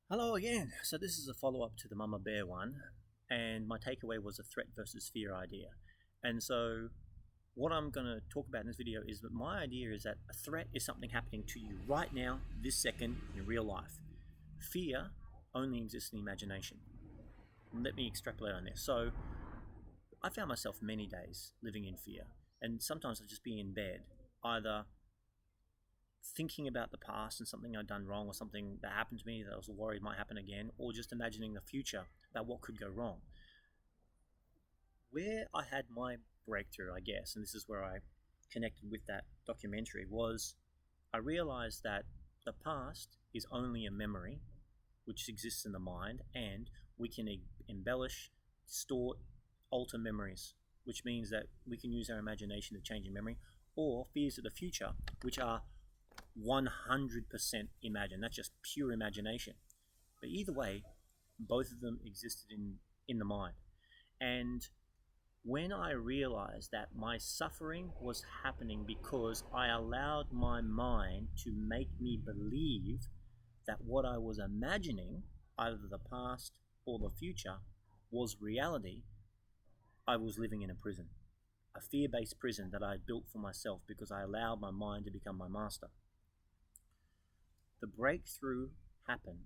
Hello again. So this is a follow-up to the Mama Bear one, and my takeaway was a threat versus fear idea. And so what I'm going to talk about in this video is that my idea is that a threat is something happening to you right now, this second, in real life. Fear only exists in imagination. Let me extrapolate on this. So I found myself many days living in fear, and sometimes I'd just be in bed, either thinking about the past and something I'd done wrong or something that happened to me that I was worried might happen again, or just imagining the future about what could go wrong. Where I had my breakthrough, I guess, and this is where I connected with that documentary, was I realized that the past is only a memory which exists in the mind, and we can embellish, distort, alter memories, which means that we can use our imagination to change a memory, or fears of the future, which are 100% imagine. That's just pure imagination. But either way, both of them existed in the mind. And when I realized that my suffering was happening because I allowed my mind to make me believe that what I was imagining, either the past or the future, was reality, I was living in a prison. A fear-based prison that I had built for myself because I allowed my mind to become my master. The breakthrough happened,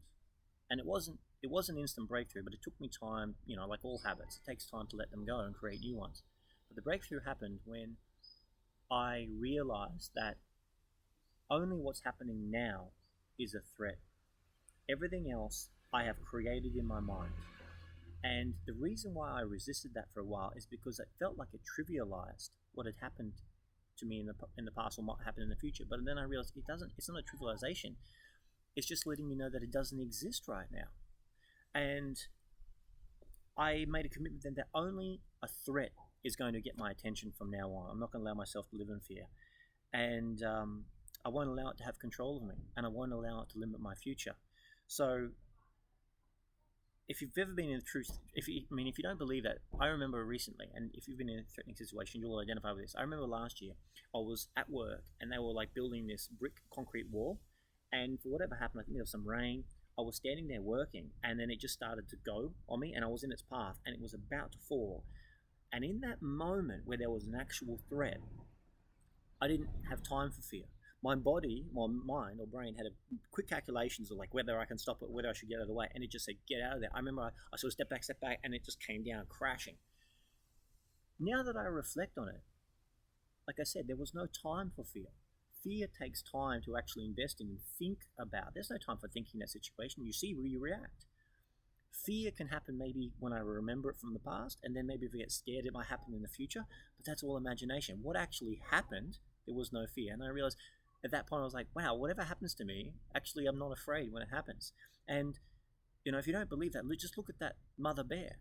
and it was an instant breakthrough, but it took me time. Like all habits, it takes time to let them go and create new ones. But the breakthrough happened when I realized that only what's happening now is a threat. Everything else I have created in my mind. And the reason why I resisted that for a while is because it felt like it trivialized what had happened to me in the past or might happen in the future. But then I realized it doesn't. It's not a trivialization. It's just letting me know that it doesn't exist right now. And I made a commitment then that only a threat is going to get my attention from now on. I'm not going to allow myself to live in fear. And I won't allow it to have control of me. And I won't allow it to limit my future. So if you've ever been in a if you don't believe that, I remember recently, and if you've been in a threatening situation, you'll identify with this. I remember last year, I was at work, and they were like building this brick concrete wall, and for whatever happened, I think there was some rain. I was standing there working, and then it just started to go on me, and I was in its path, and it was about to fall. And in that moment where there was an actual threat, I didn't have time for fear. My body, my mind or brain had a quick calculations of like whether I can stop it, whether I should get out of the way, and it just said, get out of there. I remember I sort of step back, and it just came down crashing. Now that I reflect on it, like I said, there was no time for fear. Fear takes time to actually invest in and think about. There's no time for thinking that situation. You see where you react. Fear can happen maybe when I remember it from the past, and then maybe if I get scared, it might happen in the future, but that's all imagination. What actually happened, there was no fear. And I realized at that point, I was like, wow, whatever happens to me, actually, I'm not afraid when it happens. And, if you don't believe that, just look at that mother bear.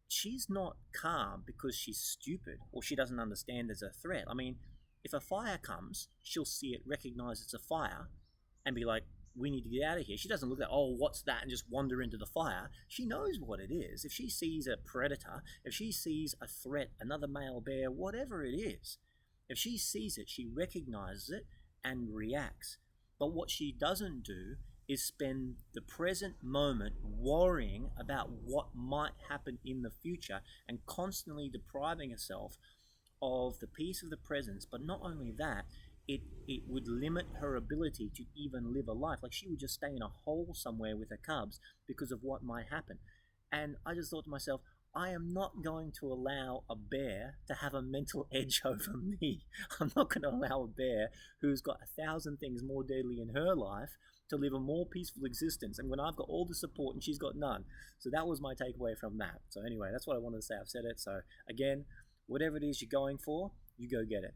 She's not calm because she's stupid or she doesn't understand there's a threat. I mean, if a fire comes, she'll see it, recognize it's a fire, and be like, we need to get out of here. She doesn't look at, oh, what's that, and just wander into the fire. She knows what it is. If she sees a predator, if she sees a threat, another male bear, whatever it is, if she sees it, she recognizes it and reacts. But what she doesn't do is spend the present moment worrying about what might happen in the future and constantly depriving herself of the peace of the presence. But not only that, it would limit her ability to even live a life. Like she would just stay in a hole somewhere with her cubs because of what might happen. And I just thought to myself, I am not going to allow a bear to have a mental edge over me. I'm not going to allow a bear who's got 1,000 things more deadly in her life to live a more peaceful existence. And when I've got all the support and she's got none. So that was my takeaway from that. So anyway, that's what I wanted to say. I've said it. So again, whatever it is you're going for, you go get it.